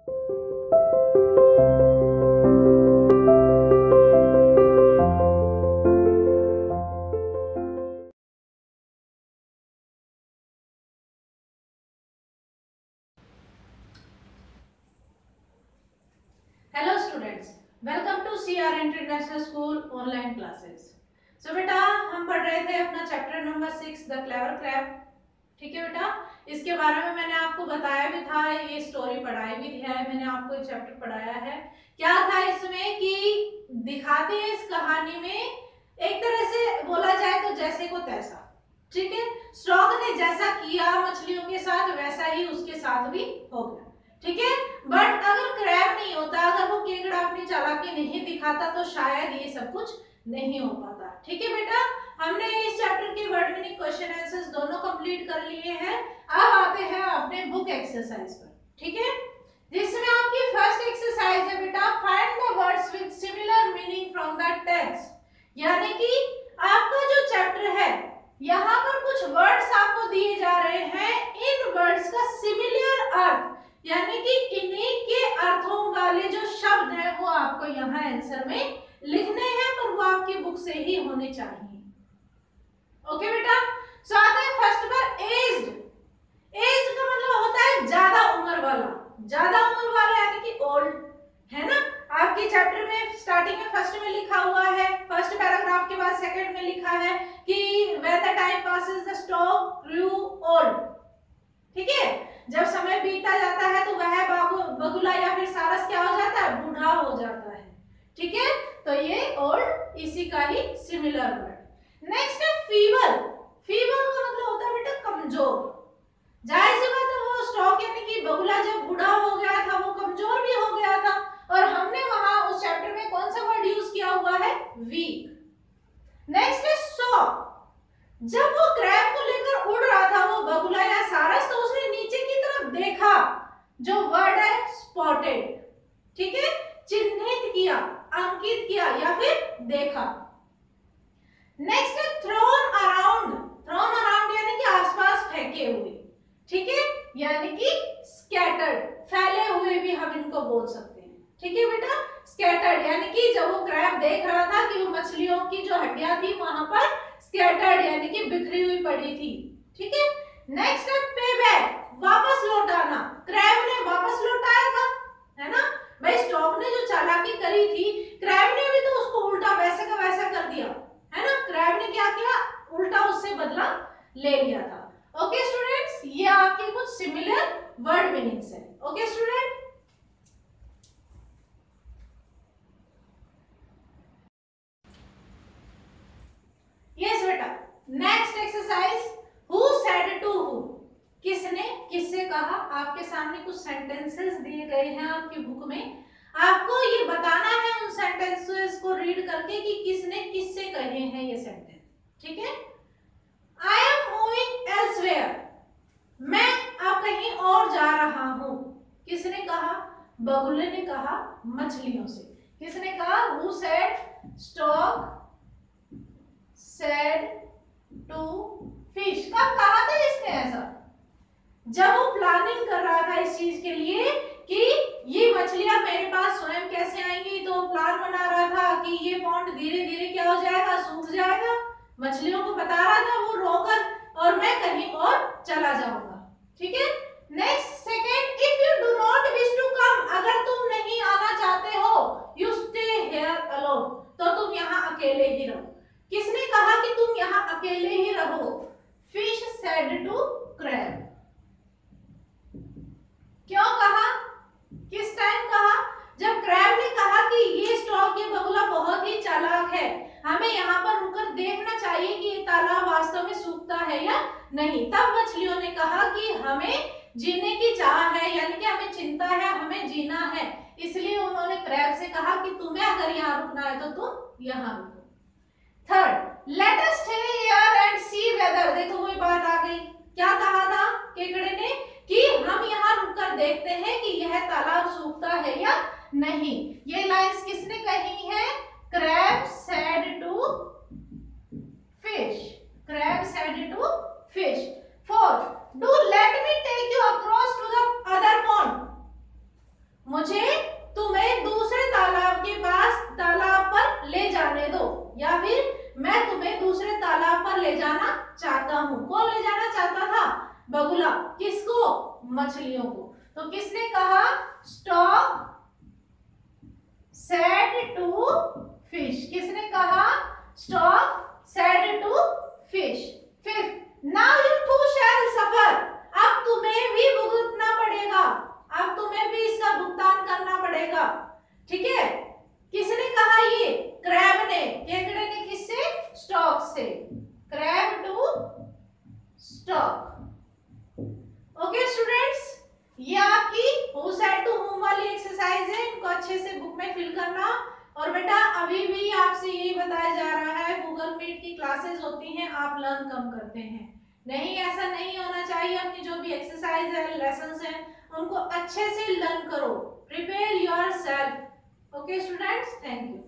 Hello students, welcome to CR international school online classes. So बेटा, हम पढ़ रहे थे अपना chapter number 6 the clever crab. ठीक है बेटा, इसके बारे में मैंने आपको बताया भी था, ये स्टोरी पढ़ाई भी है, मैंने आपको ये चैप्टर पढ़ाया है। क्या था इसमें कि दिखाते हैं इस कहानी में एक तरह से बोला जाए तो जैसे को तैसा। ठीक है, स्टॉक ने जैसा किया मछलियों के साथ वैसा ही उसके साथ भी हो गया। ठीक है, बट अगर क्रैब नहीं होता, अगर वो केकड़ा अपनी चालाकी नहीं दिखाता तो शायद ये सब कुछ नहीं हो पाता। ठीक है बेटा, हमने इस चैप्टर के वर्ड मीनिंग क्वेश्चन आंसर्स दोनों कंप्लीट कर लिए हैं। अब आते हैं अपने बुक एक्सरसाइज पर। ठीक है, जिसमें आपकी फर्स्ट एक्सरसाइज है बेटा, find the words with similar meaning from the text. यानी कि आपका जो चैप्टर है, यहाँ पर कुछ वर्ड्स आपको दिए जा रहे हैं, इन वर्ड्स का सिमिलर अर्थ यानी कि इन्हीं के अर्थों वाले जो शब्द हैं वो आपको यहाँ आंसर में लिखने हैं, पर वो आपकी बुक से ही होने चाहिए। ओके बेटा, सो आता है फर्स्ट पर एज्ड। एज्ड का मतलब होता है ज्यादा उम्र वाला, ज्यादा उम्र वाला यानी कि ओल्ड, है ना। आपके चैप्टर में स्टार्टिंग में फर्स्ट में लिखा हुआ है, फर्स्ट पैराग्राफ के बाद सेकंड में लिखा है कि when the time passes the stork grew old। ठीक है, जब समय बीतता जाता है तो वह बगुला या फिर सारस क्या हो जाता है, बूढ़ा हो जाता है। ठीक है, तो ये ओल्ड इसी का ही सिमिलर वर्ड। नेक्स्ट है फीबल। फीबल का मतलब होता है बेटा कमजोर। जाहिर सी बात है, वो स्टॉक यानी कि बगुला जब बूढ़ा हो गया था वो कमजोर भी हो गया था, और हमने वहां उस चैप्टर में कौन सा वर्ड यूज किया हुआ है, वीक। नेक्स्ट है सॉ। जब वो क्रैब को लेकर उड़ रहा था वो बगुला या सारस, तो उसने नीचे की तरफ देखा, जो वर्ड है स्पॉटेड। ठीक है, चिन्हित किया, अंकित किया या फिर देखा। नेक्स्ट है थ्रोन अराउंड। थ्रोन अराउंड यानी कि आसपास फेंके हुए। ठीक है, यानी कि स्कैटर्ड, फैले हुए भी हम इनको बोल सकते हैं। ठीक है बेटा, स्कैटर्ड यानी कि जब वो क्रैब देख रहा था कि वो मछलियों की जो हड्डियां थी वहां पर स्कैटर्ड यानी कि बिखरी हुई पड़ी थी। ठीक है, नेक्स्ट है पे बैक, वापस लौटाना। क्रैब ने वापस लौटाया था, है ना भाई। स्टॉक ने जो चालाकी करी थी, क्रैब ने भी तो उसको उल्टा वैसे का वैसा कर दिया, है ना। क्रैब ने क्या किया, उल्टा उससे बदला ले लिया था। ओके स्टूडेंट्स, ये आपके कुछ सिमिलर वर्ड मीनिंग्स है। ओके स्टूडेंट, यस बेटा। Next exercise, who said to who. किसने किससे कहा। आपके सामने कुछ सेंटेंसेस दिए गए हैं आपकी बुक में, आपको ये बताना है उन सेंटेंसेस को रीड करके कि किसने किससे कहे हैं ये सेंटेंस। ठीक है, आई एम मूविंग एल्सवेयर, मैं अब कहीं और जा रहा हूं। किसने कहा, बगुले ने कहा मछलियों से। किसने कहा, who said, stork said to fish. कब कहा था इसने ऐसा, जब वो प्लानिंग कर रहा था इस चीज के लिए कि ये मछलियां मेरे पास स्वयं कैसे आएंगी, तो प्लान बना रहा था कि ये पॉन्ड धीरे धीरे क्या हो जाएगा, सूख जाएगा। मछलियों को बता रहा था वो रोकर, और मैं कहीं और चला जाऊंगा। ठीक है, next second, if you do not wish to come, अगर तुम नहीं आना चाहते हो, यू स्टे हियर अलोन, तो तुम यहाँ अकेले ही रहो। किसने कहा कि तुम यहाँ अकेले ही रहो, फिश सेड टू क्रैब। क्यों कहा, किस टाइम कहा, जब क्रैब ने कहा कि ये स्टॉक, ये बगुला बहुत ही चालाक है, हमें यहाँ पर रुककर देखना चाहिए कि ये तालाब वास्तव में सूखता है या नहीं। तब मछलियों ने कहा कि हमें जीने की चाह है, यानी कि हमें चिंता है, हमें जीना है, इसलिए उन्होंने क्रैब से कहा कि तुम्हें अगर यहाँ रुकना है तो तुम यहाँ रुको। Third, let us stay here and see whether. देखो वही बात आ गई, क्या कहा था केकड़े ने कि हम यहाँ रुककर देखते हैं कि यह तालाब सूखता है या नहीं। ये लाइंस किसने कही है, crab said to fish. Crab said to fish. Fourth, do let me take you across to the other pond. मछलियों को। तो किसने कहा स्टॉक सेड टू फिश, किसने कहा स्टॉक सेड टू फिश। फिर नाउ यू टू शैल सफर, अब तुम्हें भी भुगतना पड़ेगा, अब तुम्हें भी इसका भुगतान करना पड़ेगा, ठीक है। किसने कहा ये क्रैब ने, केकड़े ने, किससे स्टॉक से, crab to stork. Okay students, ये आपकी हु सेड टू हुम वाली एक्सरसाइज है, इनको अच्छे से बुक में फिल करना। और बेटा अभी भी आपसे यही बताया जा रहा है गूगल मीट की क्लासेस होती हैं, आप लर्न कम करते हैं, नहीं ऐसा नहीं होना चाहिए। अपनी जो भी एक्सरसाइज है, लेसन्स हैं, उनको अच्छे से लर्न करो, prepare yourself. Okay students, thank you.